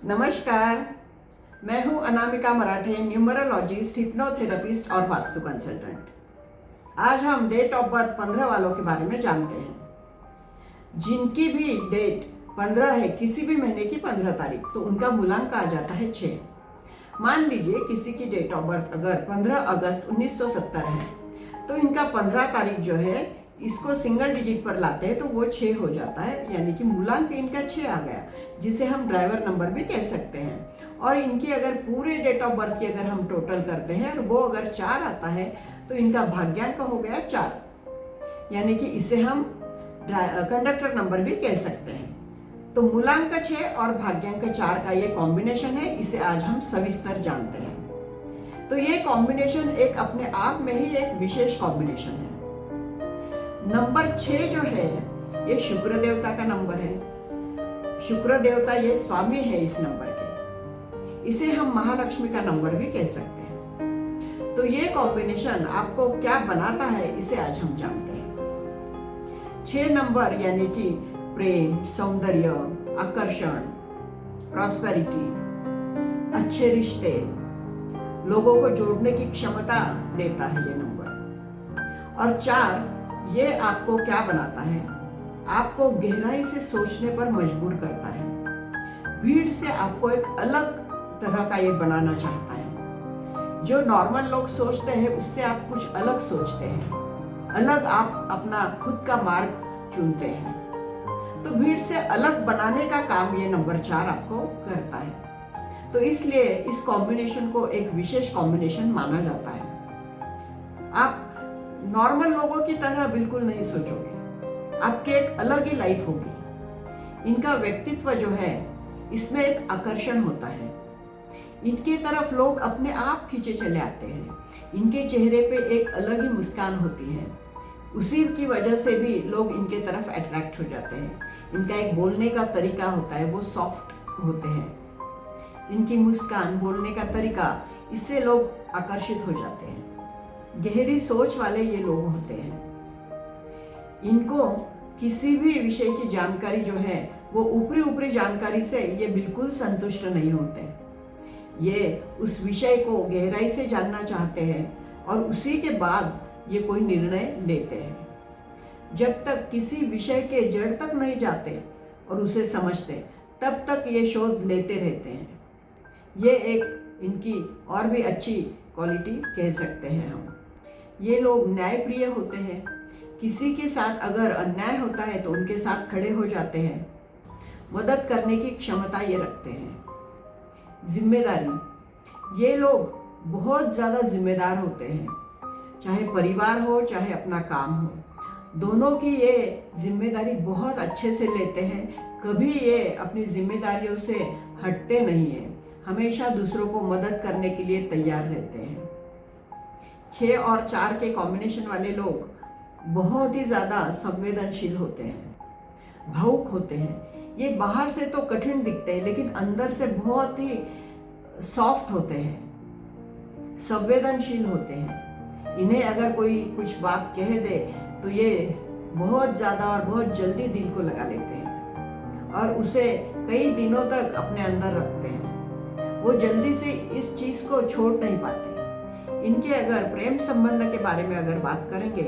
नमस्कार, मैं हूं अनामिका मराठे, न्यूमरोलॉजिस्ट, हिप्नोथेरेपिस्ट और वास्तु कंसल्टेंट। आज हम डेट ऑफ बर्थ 15 वालों के बारे में जानते हैं। जिनकी भी डेट 15 है, किसी भी महीने की 15 तारीख, तो उनका मूलांक आ जाता है 6। मान लीजिए किसी की डेट ऑफ बर्थ अगर 15 अगस्त 1970 है, तो इनका 15 तारीख जो है इसको सिंगल डिजिट पर लाते हैं तो वो 6 हो जाता है, यानी कि मूलांक इनका 6 आ गया, जिसे हम ड्राइवर नंबर भी कह सकते हैं। और इनकी अगर पूरे डेट ऑफ बर्थ की अगर हम टोटल करते हैं और वो अगर 4 आता है तो इनका भाग्यांक हो गया 4, यानी कि इसे हम कंडक्टर नंबर भी कह सकते हैं। तो मूलांक 6 और भाग्यांक 4 का ये कॉम्बिनेशन है, इसे आज हम सविस्तर जानते हैं। तो ये कॉम्बिनेशन एक अपने आप में ही एक विशेष कॉम्बिनेशन है। नंबर 6 जो है ये शुक्र देवता का नंबर है। शुक्र देवता ये स्वामी है इस नंबर के, इसे हम महालक्ष्मी का नंबर भी कह सकते हैं। तो ये कॉम्बिनेशन आपको क्या बनाता है, इसे आज हम जानते हैं। 6 नंबर यानी कि प्रेम, सौंदर्य, आकर्षण, प्रॉस्पेरिटी, अच्छे रिश्ते, लोगों को जोड़ने की क्षमता देता है ये नंबर। और 4 ये आपको क्या बनाता है, आपको गहराई से सोचने पर मजबूर करता है। भीड़ से आपको एक अलग तरह का ये बनाना चाहता है। जो नॉर्मल लोग सोचते हैं उससे आप कुछ अलग सोचते हैं, अलग आप अपना खुद का मार्ग चुनते हैं। तो भीड़ से अलग बनाने का काम ये नंबर 4 आपको करता है। तो इसलिए इस कॉम्बिनेशन को एक विशेष कॉम्बिनेशन माना जाता है। आप नॉर्मल लोगों की तरह बिल्कुल नहीं सोचोगे, आपकी एक अलग ही लाइफ होगी। इनका व्यक्तित्व जो है इसमें एक आकर्षण होता है, इनके तरफ लोग अपने आप खींचे चले आते हैं। इनके चेहरे पे एक अलग ही मुस्कान होती है, उसी की वजह से भी लोग इनके तरफ अट्रैक्ट हो जाते हैं। इनका एक बोलने का तरीका होता है, वो सॉफ्ट होते हैं। इनकी मुस्कान, बोलने का तरीका, इससे लोग आकर्षित हो जाते हैं। गहरी सोच वाले ये लोग होते हैं। इनको किसी भी विषय की जानकारी जो है वो ऊपरी ऊपरी जानकारी से ये बिल्कुल संतुष्ट नहीं होते। ये उस विषय को गहराई से जानना चाहते हैं और उसी के बाद ये कोई निर्णय लेते हैं। जब तक किसी विषय के जड़ तक नहीं जाते और उसे समझते, तब तक ये शोध लेते रहते हैं। ये एक इनकी और भी अच्छी क्वालिटी कह सकते हैं हम। ये लोग न्यायप्रिय होते हैं। किसी के साथ अगर अन्याय होता है तो उनके साथ खड़े हो जाते हैं। मदद करने की क्षमता ये रखते हैं। जिम्मेदारी, ये लोग बहुत ज़्यादा जिम्मेदार होते हैं, चाहे परिवार हो चाहे अपना काम हो, दोनों की ये जिम्मेदारी बहुत अच्छे से लेते हैं। कभी ये अपनी जिम्मेदारियों से हटते नहीं हैं, हमेशा दूसरों को मदद करने के लिए तैयार रहते हैं। 6 और 4 के कॉम्बिनेशन वाले लोग बहुत ही ज़्यादा संवेदनशील होते हैं, भावुक होते हैं। ये बाहर से तो कठिन दिखते हैं लेकिन अंदर से बहुत ही सॉफ्ट होते हैं, संवेदनशील होते हैं। इन्हें अगर कोई कुछ बात कह दे तो ये बहुत ज़्यादा और बहुत जल्दी दिल को लगा लेते हैं और उसे कई दिनों तक अपने अंदर रखते हैं। वो जल्दी से इस चीज़ को छोड़ नहीं पाते। इनके अगर प्रेम संबंध के बारे में अगर बात करेंगे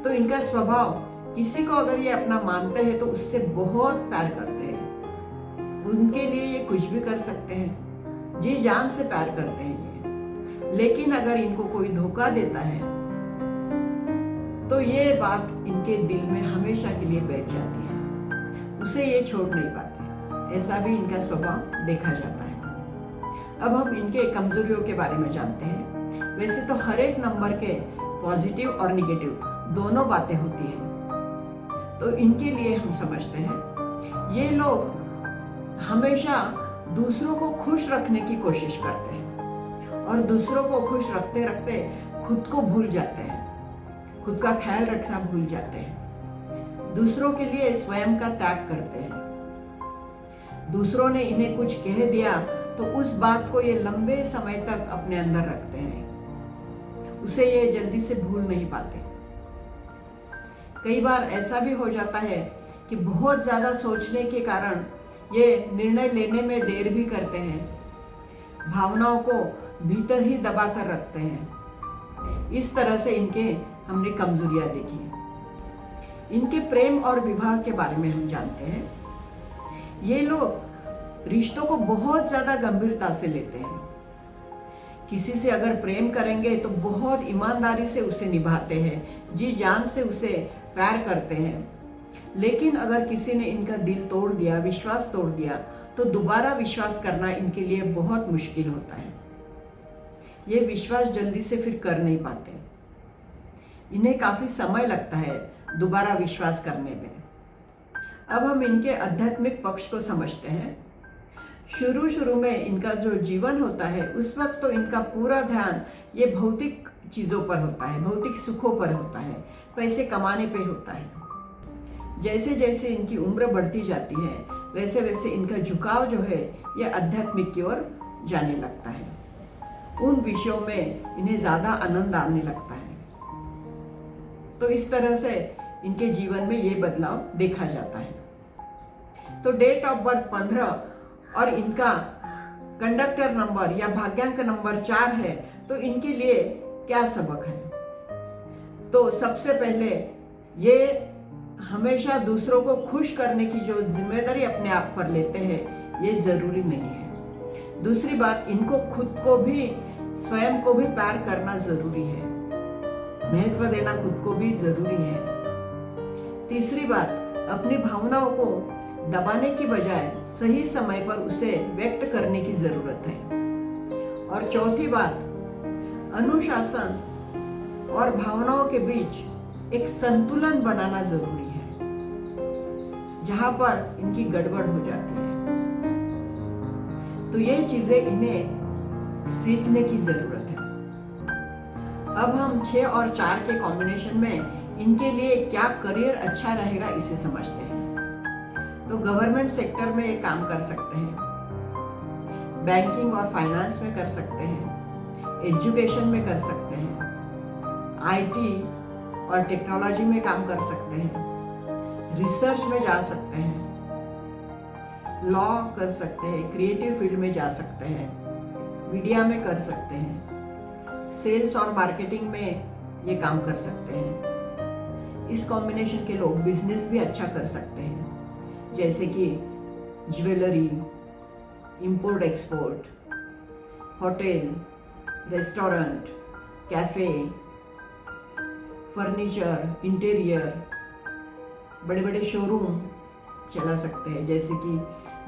तो इनका स्वभाव, किसी को अगर ये अपना मानते हैं तो उससे बहुत प्यार करते हैं। उनके लिए ये कुछ भी कर सकते हैं, जी जान से प्यार करते हैं ये। लेकिन अगर इनको कोई धोखा देता है तो ये बात इनके दिल में हमेशा के लिए बैठ जाती है, उसे ये छोड़ नहीं पाते। ऐसा भी इनका स्वभाव देखा जाता है। अब हम इनके कमजोरियों के बारे में जानते हैं। वैसे तो हर एक नंबर के पॉजिटिव और निगेटिव दोनों बातें होती हैं। तो इनके लिए हम समझते हैं ये लोग हमेशा दूसरों को खुश रखने की कोशिश करते हैं और दूसरों को खुश रखते रखते खुद को भूल जाते हैं, खुद का ख्याल रखना भूल जाते हैं। दूसरों के लिए स्वयं का त्याग करते हैं। दूसरों ने इन्हें कुछ कह दिया तो उस बात को ये लंबे समय तक अपने अंदर रखते हैं, उसे ये जल्दी से भूल नहीं पाते। कई बार ऐसा भी हो जाता है कि बहुत ज़्यादा सोचने के कारण ये निर्णय लेने में देर भी करते हैं, भावनाओं को भीतर ही दबा कर रखते हैं। इस तरह से इनके हमने कमजोरियां देखी। इनके प्रेम और विवाह के बारे में हम जानते हैं। ये लोग रिश्तों को बहुत ज्यादा गंभीरता से लेते हैं। किसी से अगर प्रेम करेंगे तो बहुत ईमानदारी से उसे निभाते हैं, जी जान से उसे प्यार करते हैं। लेकिन अगर किसी ने इनका दिल तोड़ दिया, विश्वास तोड़ दिया, तो दोबारा विश्वास करना इनके लिए बहुत मुश्किल होता है। ये विश्वास जल्दी से फिर कर नहीं पाते। इन्हें काफी समय लगता है दोबारा विश्वास करने में। अब हम इनके आध्यात्मिक पक्ष को समझते हैं। शुरू में इनका जो जीवन होता है, उस वक्त तो इनका पूरा ध्यान ये भौतिक चीजों पर होता है, भौतिक सुखों पर होता है, पैसे कमाने पे होता है। जैसे जैसे इनकी उम्र बढ़ती जाती है, वैसे वैसे इनका झुकाव जो है ये आध्यात्मिक की ओर जाने लगता है। उन विषयों में इन्हें ज्यादा आनंद आने लगता है। तो इस तरह से इनके जीवन में ये बदलाव देखा जाता है। तो डेट ऑफ बर्थ 15 और इनका कंडक्टर नंबर या भाग्यांक नंबर 4 है, तो इनके लिए क्या सबक है? तो सबसे पहले ये हमेशा दूसरों को खुश करने की जो जिम्मेदारी अपने आप पर लेते हैं, ये जरूरी नहीं है। दूसरी बात, इनको खुद को भी, स्वयं को भी प्यार करना जरूरी है, महत्व देना खुद को भी जरूरी है। तीसरी बात, अपनी भावनाओं को दबाने की बजाय सही समय पर उसे व्यक्त करने की जरूरत है। और चौथी बात, अनुशासन और भावनाओं के बीच एक संतुलन बनाना जरूरी है, जहां पर इनकी गड़बड़ हो जाती है। तो ये चीजें इन्हें सीखने की जरूरत है। अब हम 6 और 4 के कॉम्बिनेशन में इनके लिए क्या करियर अच्छा रहेगा इसे समझते हैं। तो गवर्नमेंट सेक्टर में ये काम कर सकते हैं, बैंकिंग और फाइनेंस में कर सकते हैं, एजुकेशन में कर सकते हैं, आईटी और टेक्नोलॉजी में काम कर सकते हैं, रिसर्च में जा सकते हैं, लॉ कर सकते हैं, क्रिएटिव फील्ड में जा सकते हैं, मीडिया में कर सकते हैं, सेल्स और मार्केटिंग में ये काम कर सकते हैं। इस कॉम्बिनेशन के लोग बिजनेस भी अच्छा कर सकते हैं, जैसे कि jewellery, import export, hotel, restaurant, cafe, furniture, interior, बड़े बड़े शोरूम चला सकते हैं, जैसे कि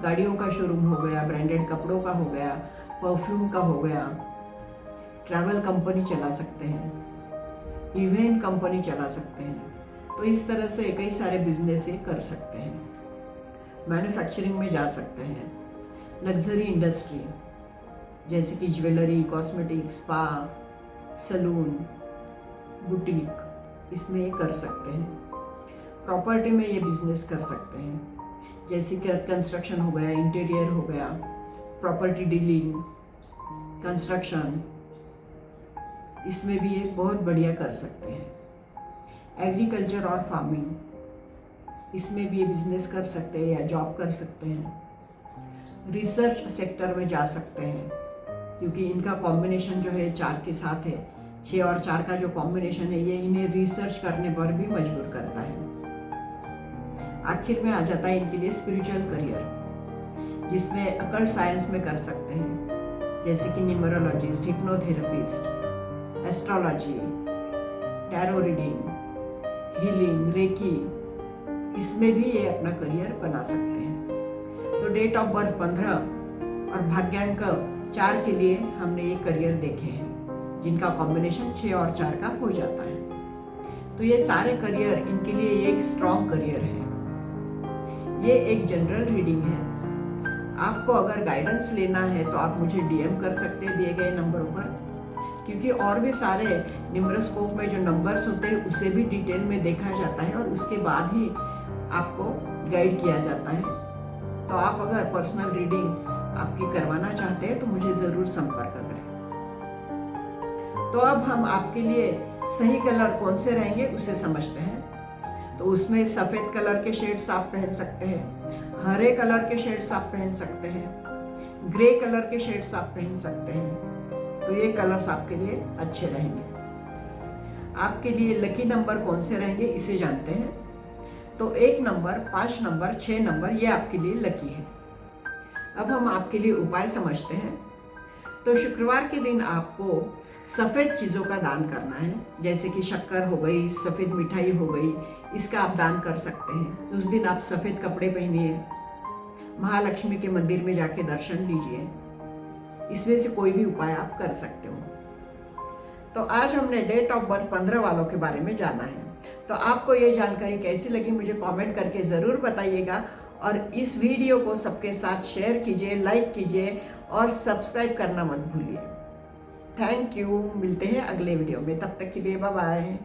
गाड़ियों का शोरूम हो गया, ब्रांडेड कपड़ों का हो गया, परफ्यूम का हो गया, ट्रैवल कंपनी चला सकते हैं, इवेंट कंपनी चला सकते हैं। तो इस तरह से कई सारे बिजनेस ये कर सकते हैं। मैन्युफैक्चरिंग में जा सकते हैं, लग्जरी इंडस्ट्री जैसे कि jewellery, cosmetics, spa, salon, boutique, इसमें ये कर सकते हैं। प्रॉपर्टी में ये बिजनेस कर सकते हैं, जैसे कि कंस्ट्रक्शन हो गया, इंटीरियर हो गया, प्रॉपर्टी डीलिंग, कंस्ट्रक्शन, इसमें भी ये बहुत बढ़िया कर सकते हैं। एग्रीकल्चर और फार्मिंग, इसमें भी ये बिजनेस कर सकते हैं या जॉब कर सकते हैं। रिसर्च सेक्टर में जा सकते हैं, क्योंकि इनका कॉम्बिनेशन जो है 4 के साथ है। 6 और 4 का जो कॉम्बिनेशन है, ये इन्हें रिसर्च करने पर भी मजबूर करता है। आखिर में आ जाता है इनके लिए स्पिरिचुअल करियर, जिसमें अकल्ट साइंस में कर सकते हैं, जैसे कि numerologist, hypnotherapist, astrology, tarot reading, healing, reiki, इसमें भी ये अपना करियर बना सकते हैं। तो डेट ऑफ बर्थ 15 और भाग्यांक 4 के लिए हमने ये करियर देखे हैं, जिनका कॉम्बिनेशन 6 और 4 का हो जाता है। तो ये सारे करियर इनके लिए एक स्ट्रॉन्ग करियर है। ये एक जनरल रीडिंग है। आपको अगर गाइडेंस लेना है तो आप मुझे डीएम कर सकते हैं दिए गए नंबरों पर, क्योंकि और भी सारे न्यूमरोस्कोप में जो नंबर्स होते हैं उसे भी डिटेल में देखा जाता है और उसके बाद ही आपको गाइड किया जाता है। तो आप अगर पर्सनल रीडिंग आपकी करवाना चाहते हैं तो मुझे जरूर संपर्क करें। तो अब हम आपके लिए सही कलर कौन से रहेंगे उसे समझते हैं। तो उसमें सफेद कलर के शेड्स आप पहन सकते हैं, हरे कलर के शेड्स आप पहन सकते हैं, ग्रे कलर के शेड्स आप पहन सकते हैं। तो ये कलर्स आपके लिए अच्छे रहेंगे। आपके लिए लकी नंबर कौन से रहेंगे इसे जानते हैं। तो 1 नंबर, 5 नंबर, 6 नंबर ये आपके लिए लकी है। अब हम आपके लिए उपाय समझते हैं। तो शुक्रवार के दिन आपको सफ़ेद चीज़ों का दान करना है, जैसे कि शक्कर हो गई, सफ़ेद मिठाई हो गई, इसका आप दान कर सकते हैं। उस दिन आप सफ़ेद कपड़े पहनिए, महालक्ष्मी के मंदिर में जाके दर्शन लीजिए। इसमें से कोई भी उपाय आप कर सकते हो। तो आज हमने डेट ऑफ बर्थ 15 वालों के बारे में जाना है। तो आपको ये जानकारी कैसी लगी मुझे कमेंट करके ज़रूर बताइएगा, और इस वीडियो को सबके साथ शेयर कीजिए, लाइक कीजिए और सब्सक्राइब करना मत भूलिए। Thank you. मिलते हैं अगले वीडियो में, तब तक के लिए बाय बाय।